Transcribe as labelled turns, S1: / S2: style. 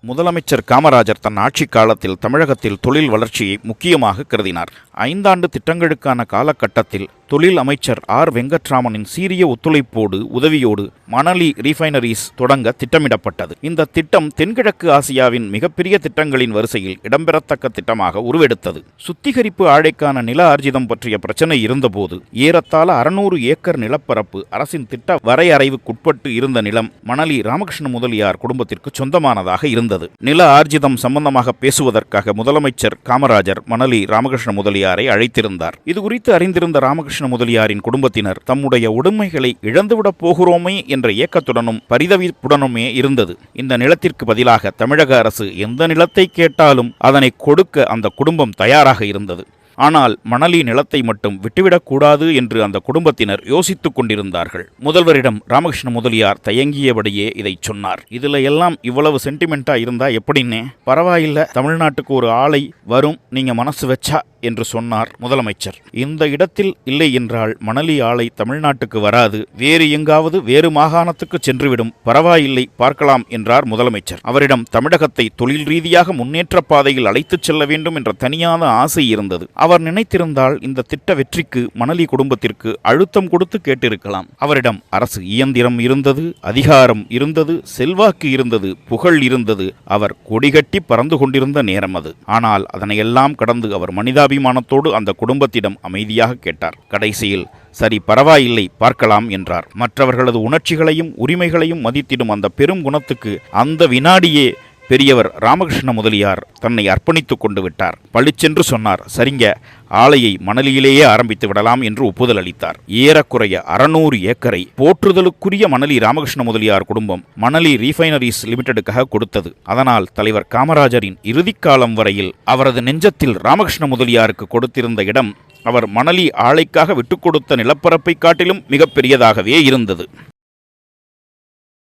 S1: முதலமைச்சர் காமராஜர் தன் ஆட்சிக் காலத்தில் தமிழகத்தில் தொழில் வளர்ச்சியை முக்கியமாக கருதினார். 5 ஆண்டு திட்டங்களுக்கான காலகட்டத்தில் தொழில் அமைச்சர் ஆர். வெங்கட்ராமனின் சீரிய ஒத்துழைப்போடு உதவியோடு மணலி ரீஃபைனரிஸ் தொடங்க திட்டமிடப்பட்டது. இந்த திட்டம் தென்கிழக்கு ஆசியாவின் மிகப்பெரிய திட்டங்களின் வரிசையில் இடம்பெறத்தக்க திட்டமாக உருவெடுத்தது. சுத்திகரிப்பு ஆலைக்கான நில ஆர்ஜிதம் பற்றிய பிரச்சனை இருந்தபோது ஏறத்தாழ 600 ஏக்கர் நிலப்பரப்பு அரசின் திட்ட வரையறைவுக்குட்பட்டு இருந்த நிலம் மணலி ராமகிருஷ்ண முதலியார் குடும்பத்திற்கு சொந்தமானதாக இருந்தது. நில ஆர்ஜிதம் சம்பந்தமாக பேசுவதற்காக முதலமைச்சர் காமராஜர் மணலி ராமகிருஷ்ண முதலியாரை அழைத்திருந்தார். இதுகுறித்து அறிந்திருந்த ராமகிருஷ்ண முதலியாரின் குடும்பத்தினர் தம்முடைய உடைமைகளை இழந்துவிடப் போகிறோமே என்ற ஏக்கத்துடனும் பரிதவிப்புடனுமே இருந்தது. இந்த நிலத்திற்கு பதிலாக தமிழக அரசு எந்த நிலத்தை கேட்டாலும் அதனை கொடுக்க அந்த குடும்பம் தயாராக இருந்தது. ஆனால் மணலி நிலத்தை மட்டும் விட்டுவிடக்கூடாது என்று அந்த குடும்பத்தினர் யோசித்துக் கொண்டிருந்தார்கள். முதல்வரிடம் ராமகிருஷ்ண முதலியார் தயங்கியபடியே இதை சொன்னார். இதுல எல்லாம் இவ்வளவு சென்டிமெண்டா இருந்தா எப்படின்னே? பரவாயில்ல, தமிழ்நாட்டுக்கு ஒரு ஆளை வரும், நீங்க மனசு வச்சா என்று சொன்னார் முதலமைச்சர். இந்த இடத்தில் இல்லை என்றால் மணலி ஆலை தமிழ்நாட்டுக்கு வராது, வேறு எங்காவது வேறு மாகாணத்துக்கு சென்றுவிடும். பரவாயில்லை, பார்க்கலாம் என்றார் முதலமைச்சர். அவரிடம் தமிழகத்தை தொழில் ரீதியாக முன்னேற்ற பாதையில் அழைத்துச் செல்ல வேண்டும் என்ற தனியான ஆசை இருந்தது. அவர் நினைத்திருந்தால் இந்த திட்ட வெற்றிக்கு மணலி குடும்பத்திற்கு அழுத்தம் கொடுத்து கேட்டிருக்கலாம். அவரிடம் அரசு இயந்திரம் இருந்தது, அதிகாரம் இருந்தது, செல்வாக்கு இருந்தது, புகழ் இருந்தது. அவர் கொடிகட்டி பறந்து கொண்டிருந்த நேரம் அது. ஆனால் அதனையெல்லாம் கடந்து அவர் மனிதாபிமானத்தோடு அந்த குடும்பத்திடம் அமைதியாக கேட்டார். கடைசியில் சரி, பரவாயில்லை, பார்க்கலாம் என்றார். மற்றவர்களது உணர்ச்சிகளையும் உரிமைகளையும் மதித்திடும் அந்த பெரும் குணத்துக்கு அந்த வினாடியே பெரியவர் ராமகிருஷ்ண முதலியார் தன்னை அர்ப்பணித்துக் கொண்டு விட்டார். பளிச்சென்று சொன்னார், சரிங்க, ஆலையை மணலியிலேயே ஆரம்பித்து விடலாம் என்று ஒப்புதல் அளித்தார். ஏறக்குறைய 600 ஏக்கரை போற்றுதலுக்குரிய மணலி ராமகிருஷ்ண முதலியார் குடும்பம் மணலி ரீஃபைனரிஸ் லிமிடெடுக்காக கொடுத்தது. அதனால் தலைவர் காமராஜரின் இறுதிக்காலம் வரையில் அவரது நெஞ்சத்தில் ராமகிருஷ்ண முதலியாருக்கு கொடுத்திருந்த இடம் அவர் மணலி ஆலைக்காக விட்டுக் கொடுத்த நிலப்பரப்பை காட்டிலும் மிகப்பெரியதாகவே இருந்தது.